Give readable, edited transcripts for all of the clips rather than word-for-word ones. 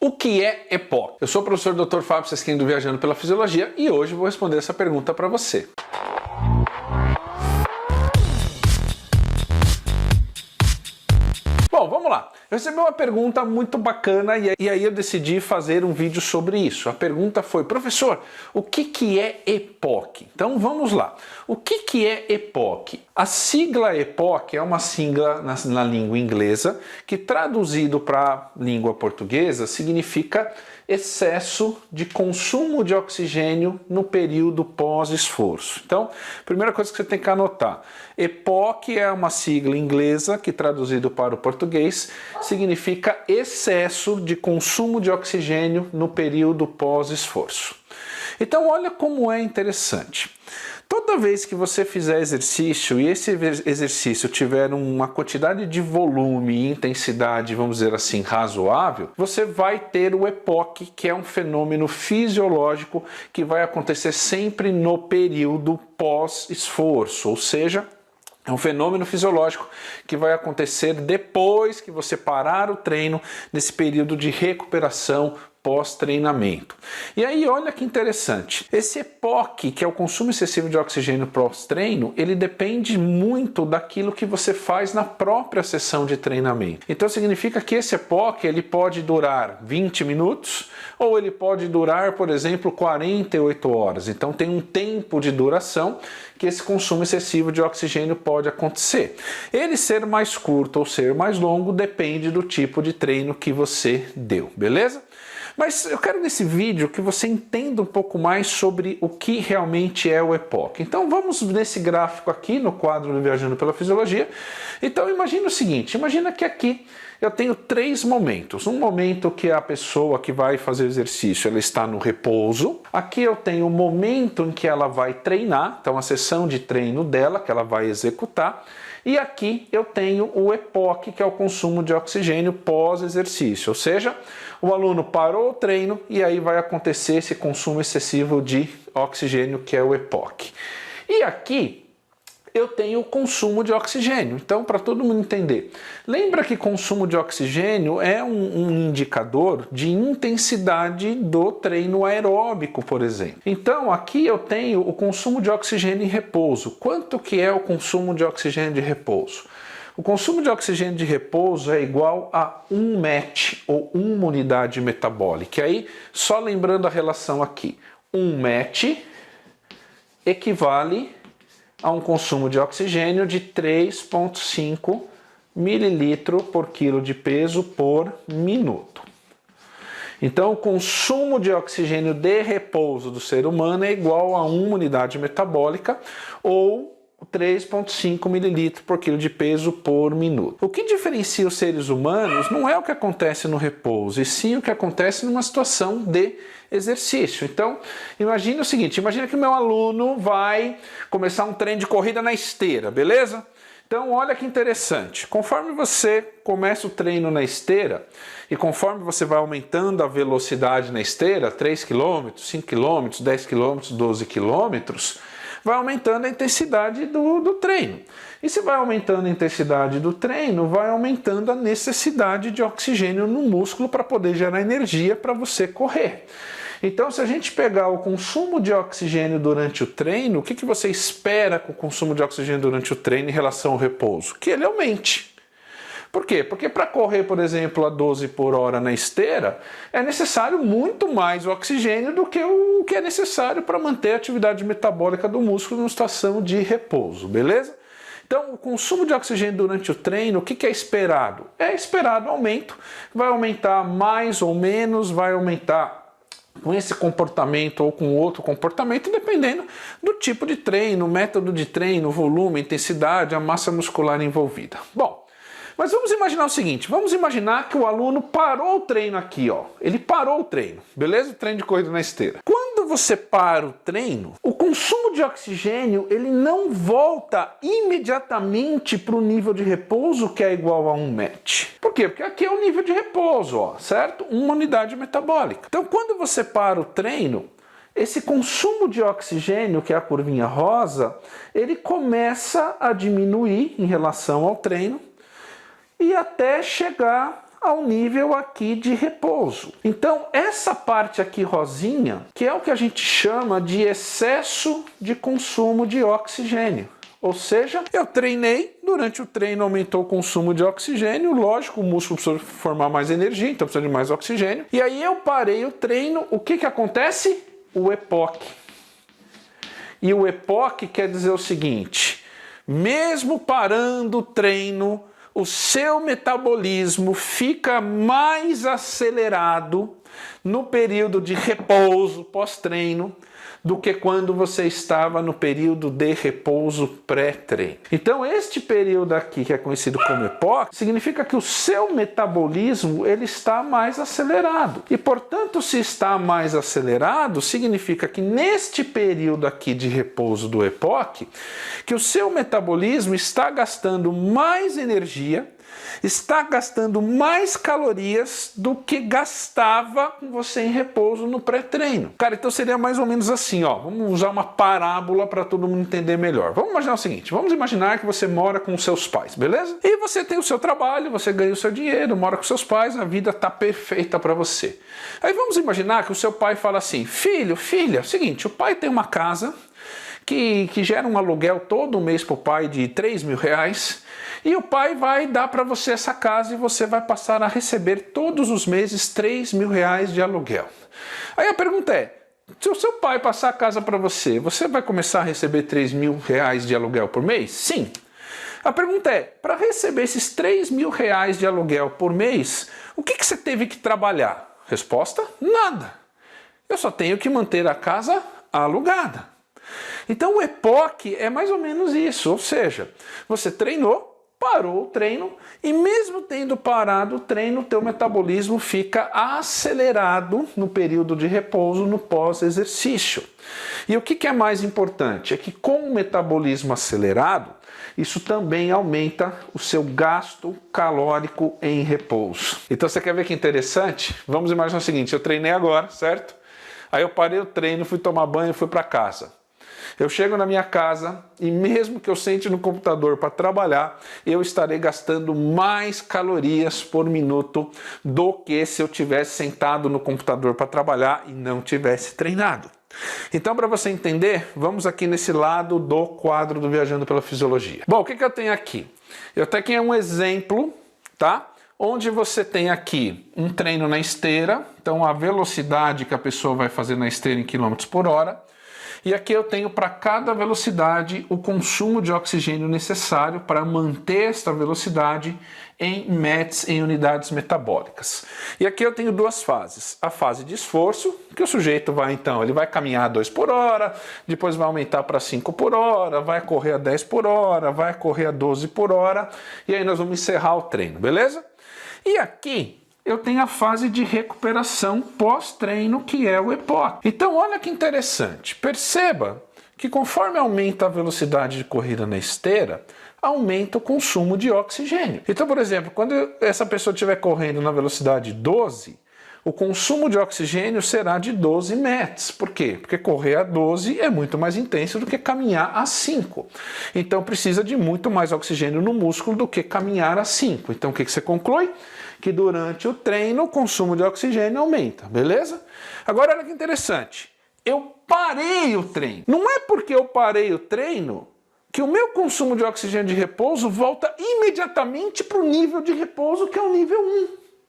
O que é EPOC? Eu sou o professor Dr. Fábio Sesquim do Viajando pela Fisiologia e hoje vou responder essa pergunta para você. Bom, vamos lá. Eu recebi uma pergunta muito bacana e aí eu decidi fazer um vídeo sobre isso. A pergunta foi: professor, o que é EPOC? Então vamos lá. O que é EPOC? A sigla EPOC é uma sigla na língua inglesa que, traduzido para a língua portuguesa, significa excesso de consumo de oxigênio no período pós-esforço. Então, primeira coisa que você tem que anotar: EPOC é uma sigla inglesa que, traduzido para o português, significa excesso de consumo de oxigênio no período pós-esforço. Então, olha como é interessante. Toda vez que você fizer exercício e esse exercício tiver uma quantidade de volume e intensidade, vamos dizer assim, razoável, você vai ter o EPOC, que é um fenômeno fisiológico que vai acontecer sempre no período pós-esforço, ou seja, é um fenômeno fisiológico que vai acontecer depois que você parar o treino, nesse período de recuperação pós-treinamento. E aí, olha que interessante, esse EPOC, que é o consumo excessivo de oxigênio pós-treino, ele depende muito daquilo que você faz na própria sessão de treinamento. Então significa que esse EPOC ele pode durar 20 minutos ou ele pode durar, por exemplo, 48 horas. Então tem um tempo de duração que esse consumo excessivo de oxigênio pode acontecer. Ele ser mais curto ou ser mais longo depende do tipo de treino que você deu, beleza? Mas eu quero nesse vídeo que você entenda um pouco mais sobre o que realmente é o EPOC. Então vamos nesse gráfico aqui no quadro do Viajando pela Fisiologia. Então imagina o seguinte, imagina que aqui eu tenho três momentos. Um momento que a pessoa que vai fazer exercício ela está no repouso. Aqui eu tenho o momento em que ela vai treinar, então a sessão de treino dela que ela vai executar. E aqui eu tenho o EPOC, que é o consumo de oxigênio pós-exercício, ou seja, o aluno parou o treino e aí vai acontecer esse consumo excessivo de oxigênio, que é o EPOC. E aqui eu tenho o consumo de oxigênio. Então, para todo mundo entender, lembra que consumo de oxigênio é um indicador de intensidade do treino aeróbico, por exemplo. Então, aqui eu tenho o consumo de oxigênio em repouso. Quanto que é o consumo de oxigênio de repouso? O consumo de oxigênio de repouso é igual a 1 MET, ou 1 unidade metabólica. E aí, só lembrando a relação aqui, 1 MET equivale a um consumo de oxigênio de 3,5 ml por quilo de peso por minuto. Então, o consumo de oxigênio de repouso do ser humano é igual a 1 unidade metabólica ou 3,5 ml por quilo de peso por minuto. O que diferencia os seres humanos não é o que acontece no repouso, e sim o que acontece numa situação de exercício. Então, imagine o seguinte, imagine que o meu aluno vai começar um treino de corrida na esteira, beleza? Então, olha que interessante, conforme você começa o treino na esteira e conforme você vai aumentando a velocidade na esteira, 3 km, 5 km, 10 km, 12 km, vai aumentando a intensidade do treino. E se vai aumentando a intensidade do treino, vai aumentando a necessidade de oxigênio no músculo para poder gerar energia para você correr. Então, se a gente pegar o consumo de oxigênio durante o treino, o que você espera com o consumo de oxigênio durante o treino em relação ao repouso? Que ele aumente. Por quê? Porque para correr, por exemplo, a 12 por hora na esteira, é necessário muito mais oxigênio do que o que é necessário para manter a atividade metabólica do músculo numa situação de repouso, beleza? Então, o consumo de oxigênio durante o treino, o que é esperado? É esperado aumento, vai aumentar mais ou menos, vai aumentar com esse comportamento ou com outro comportamento, dependendo do tipo de treino, método de treino, volume, intensidade, a massa muscular envolvida. Bom, mas vamos imaginar o seguinte, vamos imaginar que o aluno parou o treino aqui, ó. Ele parou o treino, beleza? O treino de corrida na esteira. Quando você para o treino, o consumo de oxigênio, ele não volta imediatamente para o nível de repouso, que é igual a 1 MET. Por quê? Porque aqui é o nível de repouso, ó, certo? 1 unidade metabólica. Então, quando você para o treino, esse consumo de oxigênio, que é a curvinha rosa, ele começa a diminuir em relação ao treino, e até chegar ao nível aqui de repouso. Então, essa parte aqui rosinha, que é o que a gente chama de excesso de consumo de oxigênio. Ou seja, eu treinei, durante o treino aumentou o consumo de oxigênio, lógico, o músculo precisa formar mais energia, então precisa de mais oxigênio. E aí eu parei o treino, o que acontece? O EPOC. E o EPOC quer dizer o seguinte, mesmo parando o treino, o seu metabolismo fica mais acelerado no período de repouso pós-treino do que quando você estava no período de repouso pré-treino. Então este período aqui, que é conhecido como EPOC, significa que o seu metabolismo ele está mais acelerado. E portanto, se está mais acelerado, significa que neste período aqui de repouso do EPOC, que o seu metabolismo está gastando mais energia, está gastando mais calorias do que gastava com você em repouso no pré-treino. Cara, então seria mais ou menos assim, ó. Vamos usar uma parábola para todo mundo entender melhor. Vamos imaginar o seguinte, vamos imaginar que você mora com seus pais, beleza? E você tem o seu trabalho, você ganha o seu dinheiro, mora com seus pais, a vida tá perfeita para você. Aí vamos imaginar que o seu pai fala assim, filho, filha, é o seguinte, o pai tem uma casa que gera um aluguel todo mês para o pai de R$3.000, e o pai vai dar para você essa casa e você vai passar a receber todos os meses R$3.000 de aluguel. Aí a pergunta é, se o seu pai passar a casa para você, você vai começar a receber R$3.000 de aluguel por mês? Sim. A pergunta é, para receber esses R$3.000 de aluguel por mês, o que você teve que trabalhar? Resposta, nada. Eu só tenho que manter a casa alugada. Então o EPOC é mais ou menos isso, ou seja, você treinou, parou o treino e mesmo tendo parado o treino, o teu metabolismo fica acelerado no período de repouso, no pós-exercício. E o que é mais importante? É que com o metabolismo acelerado, isso também aumenta o seu gasto calórico em repouso. Então você quer ver que interessante? Vamos imaginar o seguinte, eu treinei agora, certo? Aí eu parei o treino, fui tomar banho e fui para casa. Eu chego na minha casa e mesmo que eu sente no computador para trabalhar, eu estarei gastando mais calorias por minuto do que se eu tivesse sentado no computador para trabalhar e não tivesse treinado. Então, para você entender, vamos aqui nesse lado do quadro do Viajando pela Fisiologia. Bom, o que eu tenho aqui? Eu tenho aqui um exemplo, tá? Onde você tem aqui um treino na esteira, então a velocidade que a pessoa vai fazer na esteira em quilômetros por hora. E aqui eu tenho para cada velocidade o consumo de oxigênio necessário para manter esta velocidade em METs, em unidades metabólicas. E aqui eu tenho duas fases. A fase de esforço, que o sujeito vai então, ele vai caminhar a 2 por hora, depois vai aumentar para 5 por hora, vai correr a 10 por hora, vai correr a 12 por hora, e aí nós vamos encerrar o treino, beleza? E aqui eu tenho a fase de recuperação pós-treino, que é o EPOC. Então olha que interessante, perceba que conforme aumenta a velocidade de corrida na esteira, aumenta o consumo de oxigênio. Então, por exemplo, quando essa pessoa estiver correndo na velocidade 12, o consumo de oxigênio será de 12 METs. Por quê? Porque correr a 12 é muito mais intenso do que caminhar a 5. Então precisa de muito mais oxigênio no músculo do que caminhar a 5. Então o que você conclui? Que durante o treino o consumo de oxigênio aumenta, beleza? Agora olha que interessante, eu parei o treino. Não é porque eu parei o treino que o meu consumo de oxigênio de repouso volta imediatamente para o nível de repouso que é o nível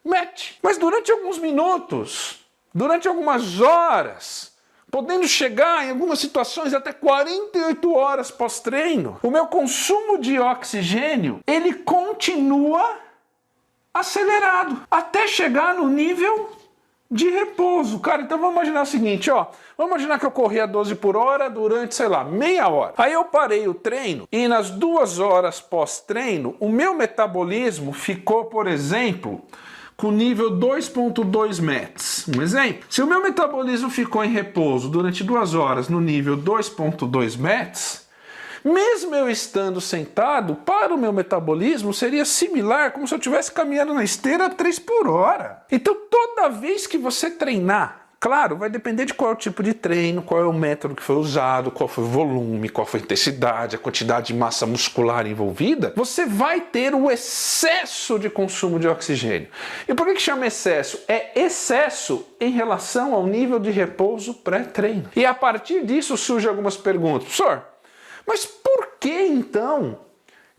1, MET. Mas durante alguns minutos, durante algumas horas, podendo chegar em algumas situações até 48 horas pós-treino, o meu consumo de oxigênio, ele continua acelerado, até chegar no nível de repouso. Cara, então vamos imaginar o seguinte, ó. Vamos imaginar que eu corri a 12 por hora durante, sei lá, meia hora. Aí eu parei o treino e nas 2 horas pós-treino, o meu metabolismo ficou, por exemplo, com nível 2.2 METs. Um exemplo. Se o meu metabolismo ficou em repouso durante 2 horas no nível 2.2 METs, mesmo eu estando sentado, para o meu metabolismo seria similar como se eu estivesse caminhando na esteira a 3 por hora. Então toda vez que você treinar, Claro, vai depender de qual é o tipo de treino, qual é o método que foi usado, qual foi o volume, qual foi a intensidade, a quantidade de massa muscular envolvida. Você vai ter o excesso de consumo de oxigênio. E por que chama excesso? É excesso em relação ao nível de repouso pré-treino. E a partir disso surgem algumas perguntas. Professor, mas por que então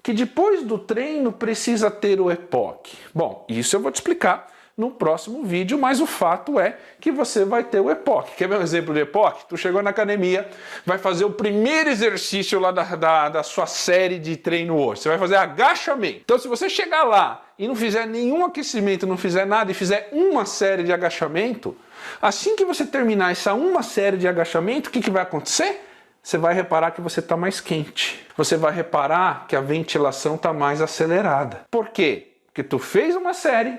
que depois do treino precisa ter o EPOC? Bom, isso eu vou te explicar no próximo vídeo, mas o fato é que você vai ter o EPOC. Quer ver um exemplo de EPOC? Tu chegou na academia, vai fazer o primeiro exercício lá da sua série de treino hoje. Você vai fazer agachamento. Então, se você chegar lá e não fizer nenhum aquecimento, não fizer nada e fizer uma série de agachamento, assim que você terminar essa uma série de agachamento, o que vai acontecer? Você vai reparar que você está mais quente. Você vai reparar que a ventilação está mais acelerada. Por quê? Porque tu fez uma série,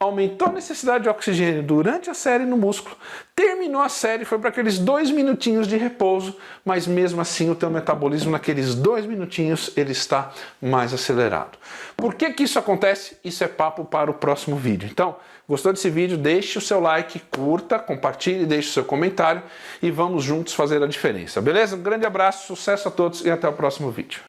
aumentou a necessidade de oxigênio durante a série no músculo, terminou a série, foi para aqueles 2 minutinhos de repouso, mas mesmo assim o teu metabolismo naqueles 2 minutinhos ele está mais acelerado. Por que isso acontece? Isso é papo para o próximo vídeo. Então, gostou desse vídeo? Deixe o seu like, curta, compartilhe, deixe o seu comentário e vamos juntos fazer a diferença, beleza? Um grande abraço, sucesso a todos e até o próximo vídeo.